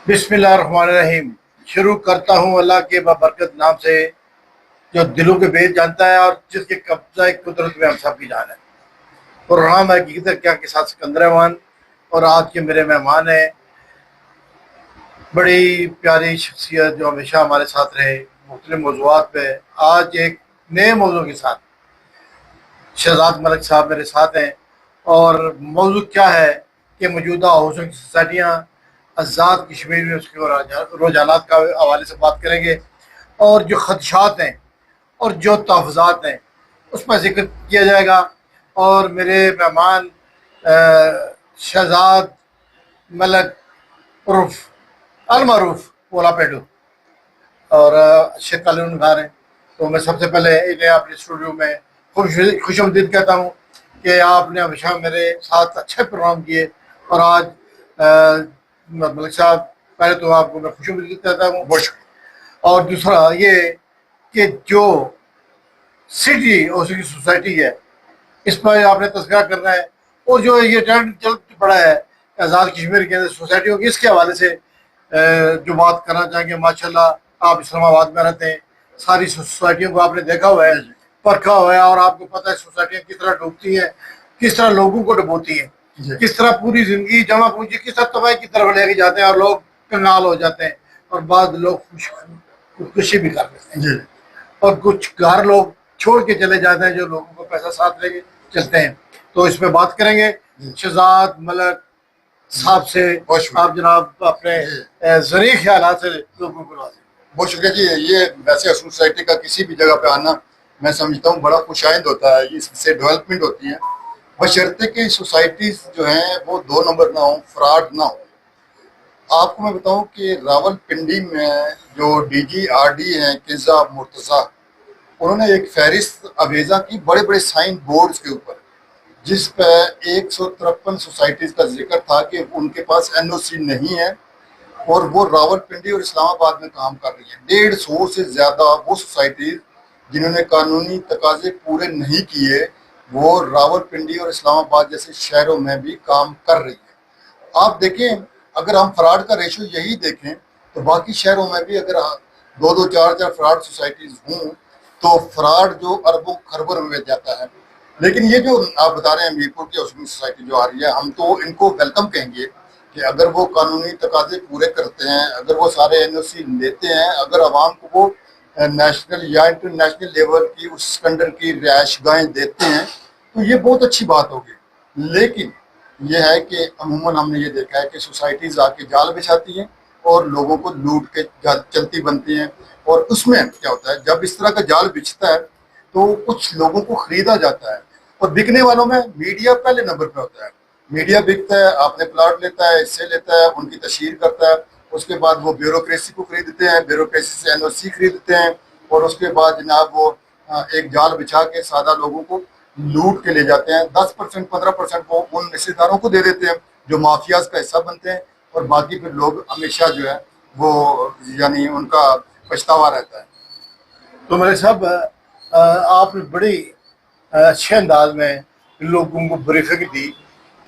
बिस्मिल्लाहिर्रहमानिर्रहीम। शुरू करता हूँ अल्लाह के बाबरकत नाम से, जो दिलों के भेद जानता है और जिसके कब्जा कुदरत में हम सब की जान है। प्रोग्राम है हकीकत क्या के साथ सिकंदर रहमान, और आज के मेरे मेहमान हैं बड़ी प्यारी शख्सियत जो हमेशा हमारे साथ रहे मुख्तलिफ मौज़ूआत पे। आज एक नए मौजू के साथ शहजाद मलिक साहब मेरे साथ हैं, और मौजू क्या है कि मौजूदा हाउसिंग सोसाइटियाँ आज़ाद कश्मीर में उसके रुझानात का हवाले से बात करेंगे, और जो खदशात हैं और जो तहफ़्ज़ात हैं उस पर जिक्र किया जाएगा। और मेरे मेहमान शहजाद मलिक उर्फ अलमारूफ पोला पेडू और शेख कालून खान हैं। तो मैं सबसे पहले इन्हें अपने स्टूडियो में खुशआमदीद कहता हूँ कि आपने हमेशा मेरे साथ अच्छे प्रोग्राम किए, और आज मलिक साहब, पहले तो आपको मैं खुशआमदीद कहता हूँ। और दूसरा ये कि जो सिटी हाउसिंग सोसाइटी है इस पर आपने तस्करा करना है, और जो ये ट्रेंड चल पड़ा है आज़ाद कश्मीर के अंदर सोसाइटियों की, इसके हवाले से जो बात करना चाहेंगे। माशाल्लाह आप इस्लामाबाद में रहते हैं, सारी सोसाइटियों को आपने देखा हुआ है, परखा हुआ है, और आपको पता है सोसाइटियाँ किस तरह डूबती हैं, किस तरह लोगों को डुबोती हैं, किस तरह पूरी जिंदगी जमा पूंजी किस तरह तबाही की तरफ लेके जाते हैं, और लोग कंगाल हो जाते हैं, और बाद लोग खुदकुशी भी कर लेते हैं, और कुछ घर लोग छोड़ के चले जाते हैं जो लोगों को पैसा साथ लेके चलते हैं। तो इस पे बात करेंगे शहजाद मलिक साहब से। आप जनाब अपने ज़रूरी ख्यालात से लोगों को नवाजें। बहुत शुक्रिया जी। ये वैसे सोसाइटी का किसी भी जगह पे आना मैं समझता हूँ बड़ा खुशाइंद होता है, इससे डेवलपमेंट होती है, बशर्ते कि सोसाइटीज जो हैं वो दो नंबर ना हो, फ्रॉड ना हो। आपको मैं बताऊं कि रावलपिंडी में जो DGRD हैं किज़ा मुर्तज़ा, उन्होंने एक फहरिस्त अवेजा की बड़े बड़े साइन बोर्ड्स के ऊपर, जिस पर 153 सोसाइटीज़ का जिक्र था कि उनके पास NOC नहीं है, और वो रावलपिंडी और इस्लामाबाद में काम कर रही है। 150 से ज़्यादा वो सोसाइटीज़ जिन्होंने कानूनी तकाजे पूरे नहीं किए, वो रावलपिंडी और इस्लामाबाद जैसे शहरों में भी काम कर रही है। आप देखें, अगर हम फ्रॉड का रेशो यही देखें तो बाकी शहरों में भी अगर दो दो चार चार फ्रॉड सोसाइटीज़ हों तो फ्रॉड जो अरबों खरबों में जाता है। लेकिन ये जो आप बता रहे हैं मीरपुर की हाउसिंग सोसाइटी जो आ रही है, हम तो इनको वेलकम कहेंगे कि अगर वो कानूनी तकाजे पूरे करते हैं, अगर वो सारे NOC लेते हैं, अगर आवाम को वो नेशनल या इंटरनेशनल लेवल की उस स्टैंडर्ड की रिहाइशगाहें देते हैं तो ये बहुत अच्छी बात होगी। लेकिन यह है कि अमूमन हमने ये देखा है कि सोसाइटीज़ आके जाल बिछाती हैं और लोगों को लूट के चलती बनती हैं, और उसमें क्या होता है, जब इस तरह का जाल बिछता है तो कुछ लोगों को खरीदा जाता है, और बिकने वालों में मीडिया पहले नंबर पर होता है। मीडिया बिकता है, आपने प्लाट लेता है, इससे लेता है, उनकी तशहीर करता है, उसके बाद वो ब्यूरोक्रेसी को खरीदते हैं, ब्यूरोक्रेसी से NOC खरीदते हैं, और उसके बाद जनाब वो एक जाल बिछा के सादा लोगों को लूट के ले जाते हैं। 10% 15% वो उन हिस्सेदारों को दे देते हैं जो माफियाज का हिस्सा बनते हैं, और बाकी फिर लोग हमेशा जो है वो यानी उनका पछतावा रहता है। तो मेरे साहब, आपने बड़ी अच्छे अंदाज में लोगों को ब्रीफिंग दी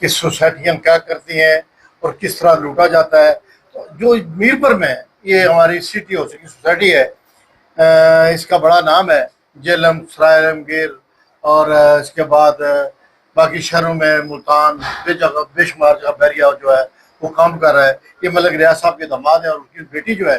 कि सोसाइटियाँ क्या करती हैं और किस तरह लूटा जाता है। तो जो मीरपुर में ये हमारी सिटी हाउसिंग सोसाइटी है, इसका बड़ा नाम है, जेलम, सराय आलमगीर, और इसके बाद बाकी शहरों में मुल्तान, बेशुमार जगह बैरिया जो है वो काम कर रहा है। ये मलिक रियाज साहब के दामाद है, और उसकी बेटी जो है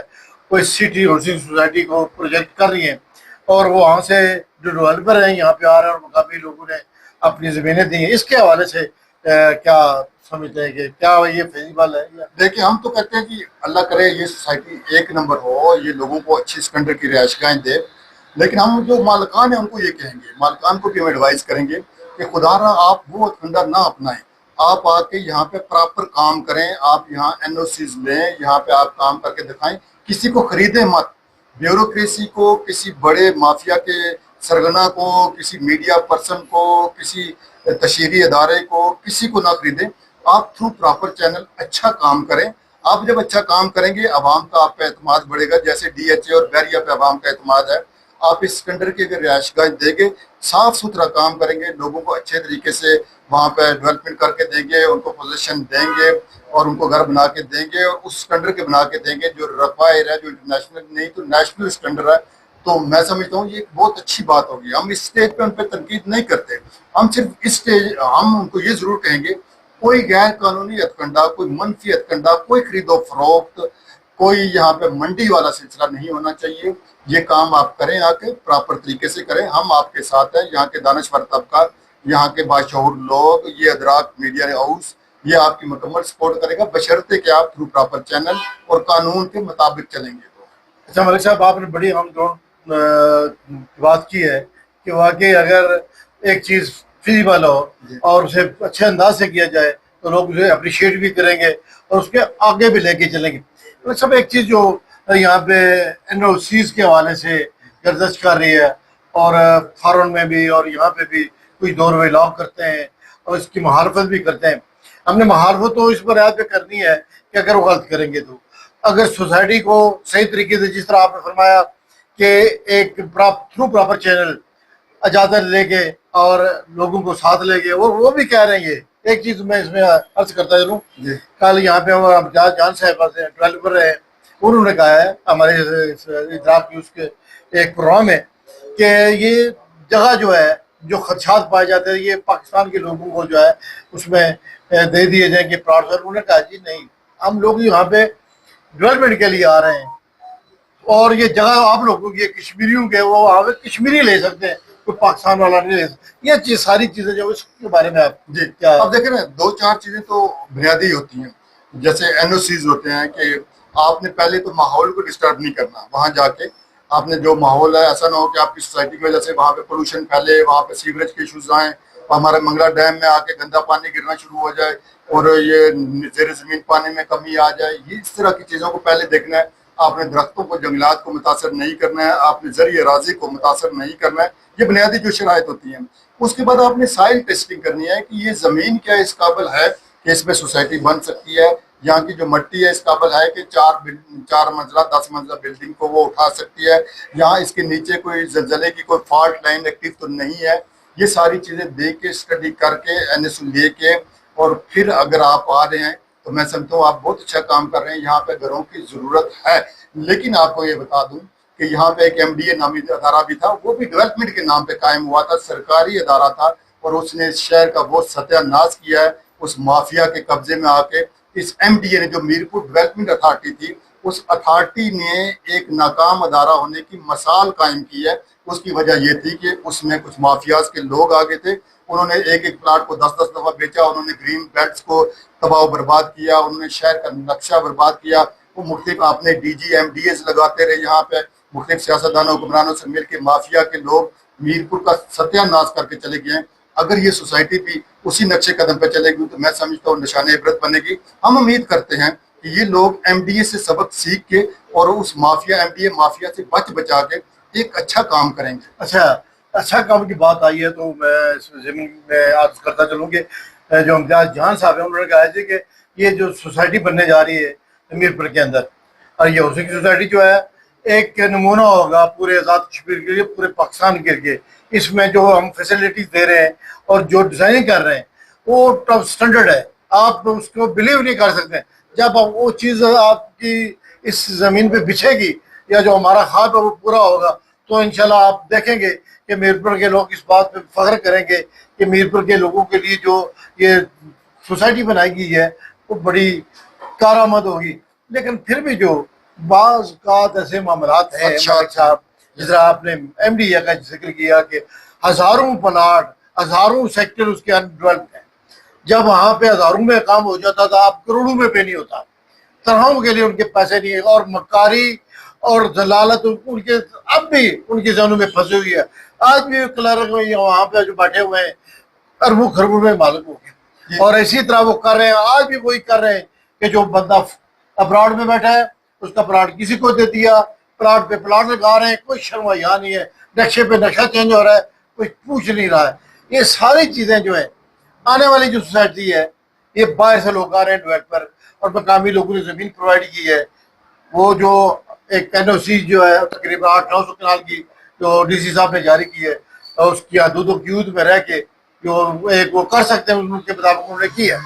वो इस सिटी हाउसिंग सोसाइटी को प्रोजेक्ट कर रही हैं, और वो वहाँ से जो डेवलपर हैं यहाँ पे आ रहे हैं, और मुकामी लोगों ने अपनी ज़मीनें दी हैं। इसके हवाले से क्या समझते हैं कि क्या ये फेजिबल है? देखिए, हम तो कहते हैं कि अल्लाह करे ये सोसाइटी एक नंबर हो, ये लोगों को अच्छी स्टैंडर्ड की रिहाइशगाहें दे। लेकिन हम जो मालिकान हैं उनको ये कहेंगे, मालिकान को भी हम एडवाइस करेंगे कि खुदा रहा आप वो फंडा ना अपनाएं, आप आके यहाँ पे प्रॉपर काम करें, आप यहाँ NOCs लें, यहाँ पे आप काम करके दिखाएं, किसी को खरीदें मत। ब्यूरोक्रेसी को, किसी बड़े माफिया के सरगना को, किसी मीडिया पर्सन को, किसी तशहीरी अदारे को, किसी को ना खरीदें। आप थ्रू प्रॉपर चैनल अच्छा काम करें। आप जब अच्छा काम करेंगे आवाम का आप पे एतमाद बढ़ेगा, जैसे DHA और बैरिया पे आवाम का एतमाद है। आप इस स्टैंडर्ड की अगर रिहाइशगाह देंगे, साफ सुथरा काम करेंगे, लोगों को अच्छे तरीके से वहाँ पे डेवलपमेंट करके देंगे, उनको पोजीशन देंगे, और उनको घर बना के देंगे और उस स्टैंडर्ड के बना के देंगे जो रफायर है, जो इंटरनेशनल नहीं तो नेशनल स्टैंडर्ड है। तो मैं समझता हूँ ये एक बहुत अच्छी बात होगी। हम इस स्टेज पे उन पर तनकीद नहीं करते, हम सिर्फ इस स्टेज हम उनको ये जरूर कहेंगे कोई गैर कानूनी हथकंडा, कोई मनफी हथकंडा, कोई खरीदो फरोख्त, कोई यहाँ पे मंडी वाला सिलसिला नहीं होना चाहिए। ये काम आप करें, आके प्रॉपर तरीके से करें, हम आपके साथ हैं। यहाँ के दानश्वर तबका, यहाँ के बाशऊर लोग, ये अदराक मीडिया हाउस, ये आपकी मुकम्मल सपोर्ट करेगा, बशर्ते कि आप थ्रू प्रॉपर चैनल और कानून के मुताबिक चलेंगे। तो अच्छा मलिक साहब, आपने बड़ी हम बात की है कि वाकई अगर एक चीज़ फिजिबल हो और उसे अच्छे अंदाज से किया जाए तो लोग उसे अप्रिशिएट भी करेंगे और उसके आगे भी लेके चलेंगे। तो सब एक चीज़ जो यहाँ पे एनओसीज के हवाले से गर्दिश कर रही है और फॉरेन में भी और यहाँ पे भी कुछ दौर वे लॉ करते हैं और इसकी महारफत भी करते हैं। हमने महारफत तो इस पर याद पे करनी है कि अगर वो गलत करेंगे तो अगर सोसाइटी को सही तरीके से, जिस तरह आपने फरमाया कि एक थ्रू प्रॉपर चैनल इजाजत लेके और लोगों को साथ लेके, वो भी कह रहे हैं। ये एक चीज मैं इसमें अर्ज करता चलूँ, कल यहाँ पे हम जान साहब से डेवलपर है, उन्होंने कहा है हमारे इदराक न्यूज के एक प्रोग्राम में कि ये जगह जो है जो खदशात पाए जाते हैं ये पाकिस्तान के लोगों को जो है उसमें दे दिए जाएंगे प्लॉट। उन्होंने कहा जी नहीं, हम लोग यहाँ पे डेवलपमेंट के लिए आ रहे हैं और ये जगह आप लोगों की कश्मीरियों के, वो वहाँ पे कश्मीरी ले सकते हैं, कोई पाकिस्तान वाला नहीं ले सकता। ये चीज सारी चीजें जो इसके बारे में आप जी क्या अब देखें ना, दो चार चीजें तो बुनियादी होती हैं। जैसे एनओसीज होते हैं कि आपने पहले तो माहौल को डिस्टर्ब नहीं करना। वहां जाके आपने जो माहौल है, ऐसा ना हो कि आपकी सोसाइटी की वजह से वहां पे पोल्यूशन फैले, वहां पे सीवरेज के इशूज आए, हमारे मंगला डैम में आके गंदा पानी गिरना शुरू हो जाए और ये जेर जमीन पानी में कमी आ जाए। ये इस तरह की चीज़ों को पहले देखना है। आपने दरख्तों को, जंगलात को मुतासर नहीं करना है, आपने जरिए राजी को मुतासर नहीं करना है। ये बुनियादी जो शराइत होती हैं। उसके बाद आपने साइल टेस्टिंग करनी है कि ये ज़मीन क्या इस काबिल है कि इसमें सोसाइटी बन सकती है, यहाँ की जो मिट्टी है इस काबिल है कि 4 मंजिला 10 मंजिला बिल्डिंग को वो उठा सकती है, यहाँ इसके नीचे कोई जलजले की कोई फॉल्ट लाइन एक्टिव तो नहीं है। ये सारी चीज़ें देख के, स्टडी करके, एनएसयू लेके और फिर अगर आप आ रहे हैं तो मैं समझता हूँ आप बहुत अच्छा काम कर रहे हैं। यहाँ पे घरों की ज़रूरत है, लेकिन आपको ये बता दूँ कि यहाँ पे एक एमडीए नामी अदारा भी था, वो भी डेवलपमेंट के नाम पे कायम हुआ था, सरकारी अदारा था और उसने इस शहर का बहुत सत्यानाश किया है। उस माफिया के कब्जे में आके इस एमडीए ने, जो मीरपुर डेवलपमेंट अथॉरिटी थी, उस अथॉरिटी ने एक नाकाम अदारा होने की मसाल कायम की है। उसकी वजह यह थी कि उसमें कुछ माफियाज के लोग आ गए थे, उन्होंने एक एक प्लाट को 10-10 दफा बेचा, उन्होंने ग्रीन बेल्ट्स को तबाह बर्बाद किया, उन्होंने शहर का नक्शा बर्बाद किया। वो मुख्तलिफ आपने डीजी एमडीएस लगाते रहे, यहाँ पे मुख्तलिफ सियासतदानों हुक्मरानों से मिलकर माफिया के लोग मीरपुर का सत्यानाश करके चले गए हैं। अगर ये सोसाइटी भी उसी नक्शे कदम पर चलेगी तो मैं समझता हूँ निशाने इबरत बनेगी। हम उम्मीद करते हैं कि ये लोग एमडीए से सबक सीख के और उस माफिया, एमडीए माफिया से बचा के एक अच्छा काम करेंगे। अच्छा काम की बात आई है तो मैं इस जमीन में आज करता चलूँ कि जो इम्तियाज जान साहब है उन्होंने कहा है कि ये जो सोसाइटी बनने जा रही है मीरपुर के अंदर, और ये हाउसिंग सोसाइटी जो है एक नमूना होगा पूरे आज़ाद कश्मीर के लिए, पूरे पाकिस्तान के लिए। इसमें जो हम फैसिलिटीज दे रहे हैं और जो डिज़ाइनिंग कर रहे हैं वो टॉप स्टैंडर्ड है, आप उसको बिलीव नहीं कर सकते। जब वो चीज़ आपकी इस ज़मीन पे बिछेगी या जो हमारा ख्वाब है वो पूरा होगा तो इंशाल्लाह आप देखेंगे कि मीरपुर के लोग इस बात पे फख्र करेंगे कि मीरपुर के लोगों के लिए जो ये सोसाइटी बनाई गई है वो बड़ी कारामद होगी। लेकिन फिर भी जो बाज़ का ऐसे मामलात हैं मालिक साहब, जिस तरह आपने एमडीए का जिक्र किया कि हज़ारों प्लाट, हज़ारों सेक्टर उसके अनडेवलप्ड हैं। जब वहाँ पे हज़ारों में काम हो जाता था, अब करोड़ों में पे नहीं होता। तरहों के लिए उनके पैसे नहीं है और मक्कारी और जलालत उनके अब भी उनके जहनों में फंसी हुई है। आज भी क्लर्क वहाँ पे जो बैठे हुए हैं अरबों खरबों में मालूम हो गया, और इसी तरह वो कर रहे हैं। आज भी वही कर रहे हैं कि जो बंदा अब्रॉड में बैठा है उसका प्लाट किसी को दे दिया, प्लाट पे प्लाट लगा रहे हैं, कोई शर्मा यहाँ नहीं है, नक्शे पे नक्शा चेंज हो रहा है, कोई पूछ नहीं रहा है। ये सारी चीज़ें जो है आने वाली जो सोसाइटी है ये बाहर से लोग आ रहे हैं डेवलपर और मकामी लोगों ने ज़मीन प्रोवाइड की है। वो जो एक एनओसी जो है तकरीबन 800-900 कनाल की जो डीसी साहब ने जारी की है और उसकी हदूदों की यूद में रह के जो एक वो कर सकते हैं उनके मुताबिक उन्होंने की है।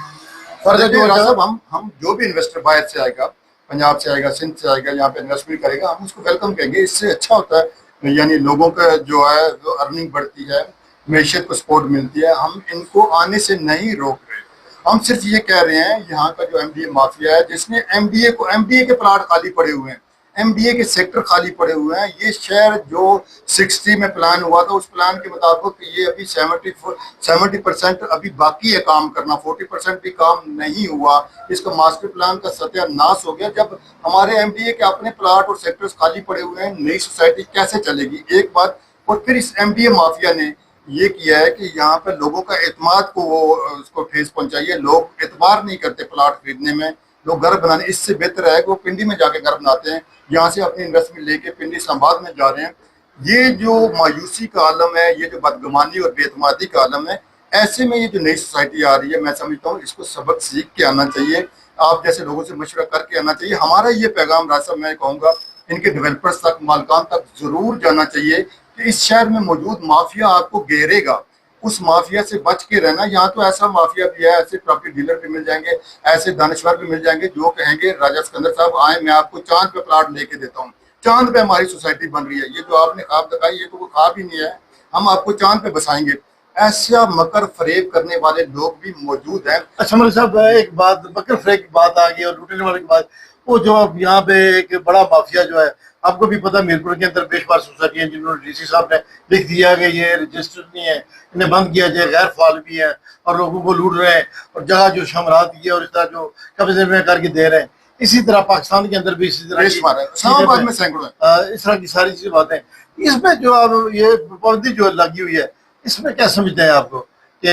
फर्दर देखिए जो राज साहब, हम जो भी इन्वेस्टर बाहर से आएगा, पंजाब से आएगा, सिंध से आएगा, यहाँ पे इन्वेस्टमेंट करेगा, हम उसको वेलकम करेंगे। इससे अच्छा होता है, यानी लोगों का जो है वो अर्निंग बढ़ती है, मैशियत को सपोर्ट मिलती है। हम इनको आने से नहीं रोक रहे, हम सिर्फ ये कह रहे हैं यहाँ का जो एमडीए माफिया है, जिसने एमडीए के प्लाट खाली पड़े हुए हैं, एमडीए के सेक्टर खाली पड़े हुए हैं। ये शहर जो 60 में प्लान हुआ था, उस प्लान के मुताबिक ये अभी 70% अभी बाकी है काम करना, 40% भी काम नहीं हुआ। इसका मास्टर प्लान का सत्यानाश हो गया। जब हमारे एमडीए के अपने प्लाट और सेक्टर्स खाली पड़े हुए हैं, नई सोसाइटी कैसे चलेगी? एक बात। और फिर इस एमडीए माफिया ने ये किया है कि यहाँ पे लोगों का एतमाद को वो उसको ठेस पहुंचाई है। लोग एतबार नहीं करते प्लाट खरीदने में, लोग घर बनाने। इससे बेहतर है कि वो पिंडी में जाके घर बनाते हैं। यहाँ से अपनी इन्वेस्टमेंट लेके पिंडी इस्लामाबाद में जा रहे हैं। ये जो मायूसी का आलम है, ये जो बदगुमानी और बेतमादी का आलम है, ऐसे में ये जो नई सोसाइटी आ रही है, मैं समझता हूँ इसको सबक सीख के आना चाहिए। आप जैसे लोगों से मशवरा करके आना चाहिए। हमारा ये पैगाम राज साहब मैं कहूँगा इनके डेवलपर्स तक, मालकान तक जरूर जाना चाहिए कि इस शहर में मौजूद माफिया आपको घेरेगा, उस माफिया से बच के रहना। यहाँ तो ऐसा माफिया भी है, ऐसे प्रॉपर्टी डीलर भी मिल जाएंगे, ऐसे दानिश्वर भी मिल जाएंगे जो कहेंगे राजा सिकंदर साहब आए, मैं आपको चांद पे प्लाट लेके देता हूँ, चांद पे हमारी सोसाइटी बन रही है। ये जो आपने ख्वाब दिखाई, ये तो कोई ख्वाब ही नहीं है, हम आपको चांद पे बसाएंगे। ऐसा मकर फरेब करने वाले लोग भी मौजूद हैं। अच्छा मलिक साहब, एक बात, बकर फ्रे की बात आ गई और लूटने वाले की बात, वो जो अब यहाँ पे एक बड़ा माफिया जो है, आपको भी पता मीरपुर के अंदर बेशुमार सोसाइटी है जिन्होंने डीसी साहब ने लिख दिया कि ये रजिस्टर्ड नहीं है, इन्हें बंद किया जाए, गैर फाल भी है और लोगों को लूट रहे हैं और जगह जो शमरात की है और इस तरह जो कब्जे में करके दे रहे हैं। इसी तरह पाकिस्तान के अंदर भी इसी तरह बेशुमार है, इस्लामाबाद में सैकड़ों हैं। इस तरह की सारी चीजें बातें। इसमें जो अब ये पाबंदी जो लगी हुई है, इसमें क्या समझते हैं आपको कि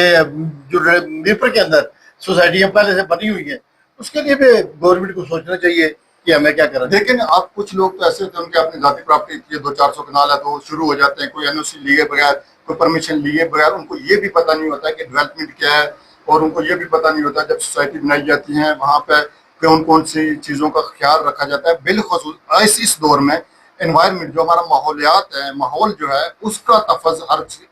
जो मीरपुर के अंदर सोसाइटियां पहले से बनी हुई है, उसके लिए भी गवर्नमेंट को सोचना चाहिए कि हमें क्या करना। लेकिन अब कुछ लोग तो ऐसे होते हैं, उनके अपनी जाति प्रॉपर्टी ये 200-400 कनाल है, तो शुरू हो जाते हैं कोई एनओसी लिए बगैर, कोई परमिशन लिए बगैर। उनको ये भी पता नहीं होता है कि डेवलपमेंट क्या है, और उनको ये भी पता नहीं होता जब सोसाइटी बनाई जाती है वहाँ पे कौन कौन सी चीज़ों का ख्याल रखा जाता है। बिलखुसूस इस दौर में एनवायरनमेंट, जो हमारा माहौलियात है, माहौल जो है, उसका तफज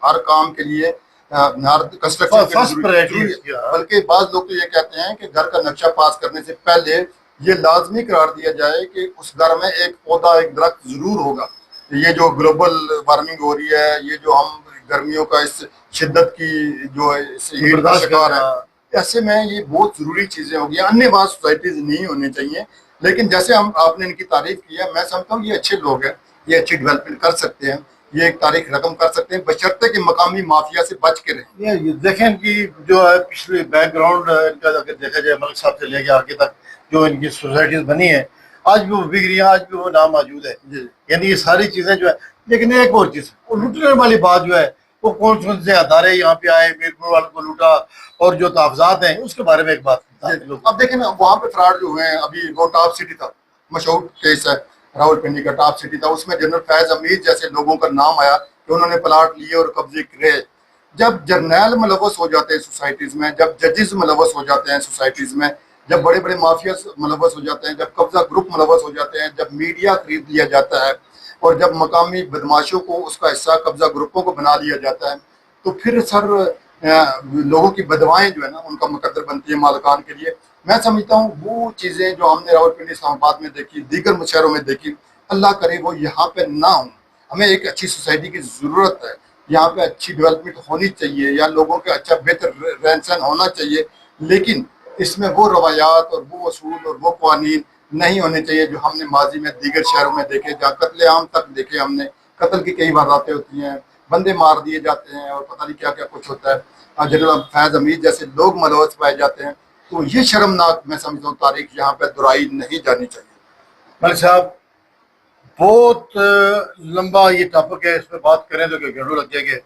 हर काम के लिए, हर कंस्ट्रक्शन के लिए जरूरी है। बल्कि बाज लोग तो ये कहते हैं कि घर का नक्शा पास करने से पहले ये लाजमी करार दिया जाए कि उस घर में एक पौधा, एक दरख्त जरूर होगा। ये जो ग्लोबल वार्मिंग हो रही है, ये जो हम गर्मियों का इस शिद्दत की जो है, इस हीट का शिकार है, ऐसे में ये बहुत जरूरी चीजें होगी। अन्य बात सोसाइटीज नहीं होनी चाहिए। लेकिन जैसे आपने इनकी तारीफ की है, मैं समझता हूँ ये अच्छे लोग हैं, ये अच्छी डेवलपमेंट कर सकते हैं, ये एक तारीख रकम कर सकते हैं, बशर्ते कि मकामी माफिया से बच के रहें। ये देखें इनकी जो है पिछले बैकग्राउंड इनका अगर देखा जाए, मलिक साहब से लेके आगे तक जो इनकी सोसाइटीज बनी है, आज भी वो बिक रही है, आज भी वो नाम मौजूद है। यानी ये सारी चीजें जो है। लेकिन एक और चीज, वो लूटने वाली बात जो है, वो कौन से अदारे यहाँ पे आए, मीरपुर वालों को लूटा और जो तहफात हैं, उसके बारे में एक बात। अब देखें ना, वहाँ पे फ्रॉड जो हुए हैं, अभी वो टॉप सिटी था, मशहूर केस है रावलपिंडी का, टॉप सिटी था, उसमें जनरल फैज अमीर जैसे लोगों का नाम आया कि उन्होंने प्लाट लिए और कब्जे करे। जब जर्नैल मुलवस हो जाते हैं सोसाइटीज में, जब जजेस मुलवस हो जाते हैं सोसाइटीज में, जब बड़े बड़े माफिया मुलवस हो जाते हैं, जब कब्जा ग्रुप मुलवस हो जाते हैं, जब मीडिया खरीद लिया जाता है और जब मकामी बदमाशों को उसका हिस्सा कब्जा ग्रुपों को बना लिया जाता है, तो फिर सर लोगों की बदवाएं जो है ना, उनका मुकद्दर बनती है मालकान के लिए। मैं समझता हूँ वो चीज़ें जो हमने रावलपिंडी इस्लामाबाद में देखी, दीगर शहरों में देखी, अल्लाह करे वो यहाँ पे ना हो। हमें एक अच्छी सोसाइटी की ज़रूरत है, यहाँ पे अच्छी डेवलपमेंट होनी चाहिए, या लोगों के अच्छा बेहतर रहन सहन होना चाहिए। लेकिन इसमें वो रवायात और वो असूल और वो कानून नहीं होने चाहिए जो हमने माजी में दीगर शहरों में देखे, जहाँ कत्लेआम तक देखे हमने। कत्ल की कई वारदातें होती हैं, बंदे मार दिए जाते हैं और पता नहीं क्या क्या कुछ होता है। जनरल फैज अमीर जैसे लोग मुलवस पाए जाते हैं। तो ये शर्मनाक, मैं समझता हूँ, तारीख यहाँ पे दोहराई नहीं जानी चाहिए। मलिक साहब, बहुत लंबा ये टॉपिक है, इस पर बात करें तो घंटों लग जाएंगे।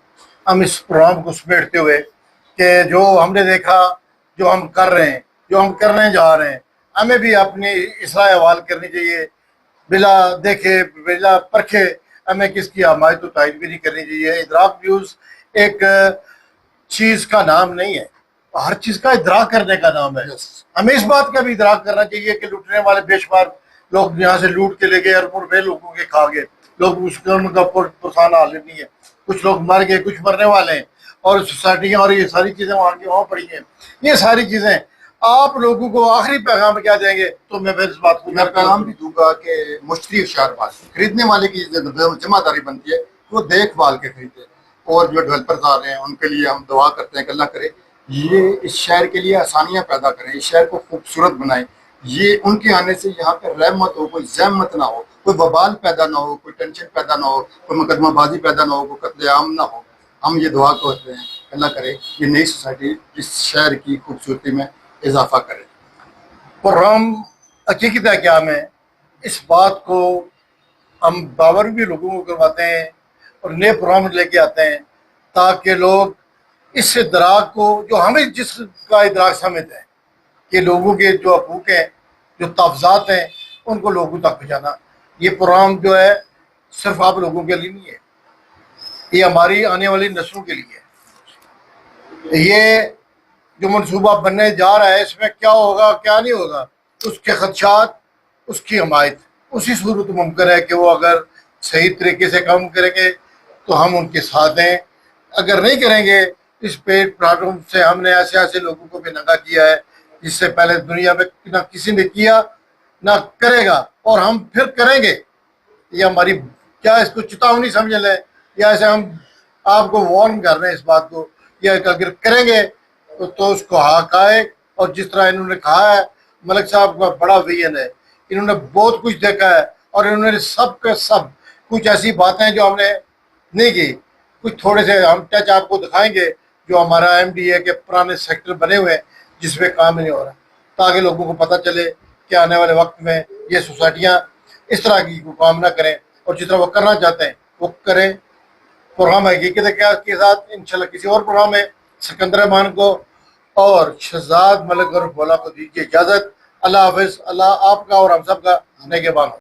हम इस प्रोग्राम को समेटते हुए कि जो हमने देखा, जो हम कर रहे हैं, जो हम करने जा रहे हैं, हमें भी अपनी इसराह अहवाल करनी चाहिए, बिला देखे बिला परखे। हमें किसकी हमायत तो तायद भी नहीं करनी चाहिए। इदराक न्यूज़ एक चीज़ का नाम नहीं है, हर चीज़ का इदराक करने का नाम है। हमें इस बात का भी इदराक करना चाहिए कि लूटने वाले बेशुमार लोग यहाँ से लूट के ले गए और मुर्गे लोगों के खा गए। लोग उनका पुरसाना हाल नहीं है, कुछ लोग मर गए, कुछ मरने वाले हैं, और सोसाइटियाँ और ये सारी चीज़ें वहाँ की वहाँ पड़ी हैं। ये सारी चीज़ें आप लोगों को आखिरी पैगाम क्या देंगे? तो मैं फिर इस बात को मैं पैगाम भी दूंगा कि मुश्तरी होशियारबाज, खरीदने वाले की जिम्मेदारी बनती है वो देखभाल के खरीदे। और जो डेवलपर्स आ रहे हैं उनके लिए हम दुआ करते हैं कि अल्लाह करे ये इस शहर के लिए आसानियां पैदा करें, इस शहर को खूबसूरत बनाएं। ये उनके आने से यहाँ पे रहमत हो, कोई जहमत ना हो, कोई बवाल पैदा ना हो, कोई टेंशन पैदा ना हो, कोई मुकदमाबाजी पैदा ना हो, कोई कत्लेआम ना हो। हम ये दुआ करते हैं अल्लाह करे ये नई सोसाइटी इस शहर की खूबसूरती में इजाफा करे। प्रोग्राम हकीकत है क्या में इस बात को हम बावर भी लोगों को करवाते हैं और नए प्रोग्राम लेके आते हैं ताकि लोग इस इदराक को, जो हमें जिसका इदराक समझते हैं कि लोगों के जो हकूक़ हैं, जो तहफ़्ज़ात हैं, उनको लोगों तक पहुँचाना। ये प्रोग्राम जो है सिर्फ आप लोगों के लिए नहीं है, ये हमारी आने वाली नस्लों के लिए है। ये जो मनसूबा बनने जा रहा है इसमें क्या होगा क्या नहीं होगा उसके खदशात, उसकी हमायत उसी सूरत मुमकिन है कि वो अगर सही तरीके से काम करेंगे तो हम उनके साथ हैं। अगर नहीं करेंगे, इस पेड प्लेटफॉर्म से हमने ऐसे ऐसे लोगों को भी नंगा किया है जिससे पहले दुनिया में ना किसी ने किया ना करेगा, और हम फिर करेंगे। ये हमारी क्या इसको चेतावनी समझ लें या ऐसे हम आपको वार्न कर रहे हैं इस बात को, या अगर करेंगे तो उसको हक आए। और जिस तरह इन्होंने कहा है, मलिक साहब का बड़ा विजन है, इन्होंने बहुत कुछ देखा है और इन्होंने सब के सब कुछ ऐसी बातें जो हमने नहीं की, कुछ थोड़े से हम टच आपको दिखाएंगे जो हमारा MDA के पुराने सेक्टर बने हुए हैं जिसमें काम नहीं हो रहा, ताकि लोगों को पता चले कि आने वाले वक्त में ये सोसाइटियाँ इस तरह की काम ना करें और जिस तरह वो करना चाहते हैं वो करें। प्रोग्राम हकीकत क्या के साथ इंशाल्लाह किसी और प्रोग्राम में सिकंदर रहमान को और शहजाद मलिक और बोला को दीजिए इजाज़त। अल्लाह हाफिज़। अल्लाह आपका और हम सब का नेगहबान हो।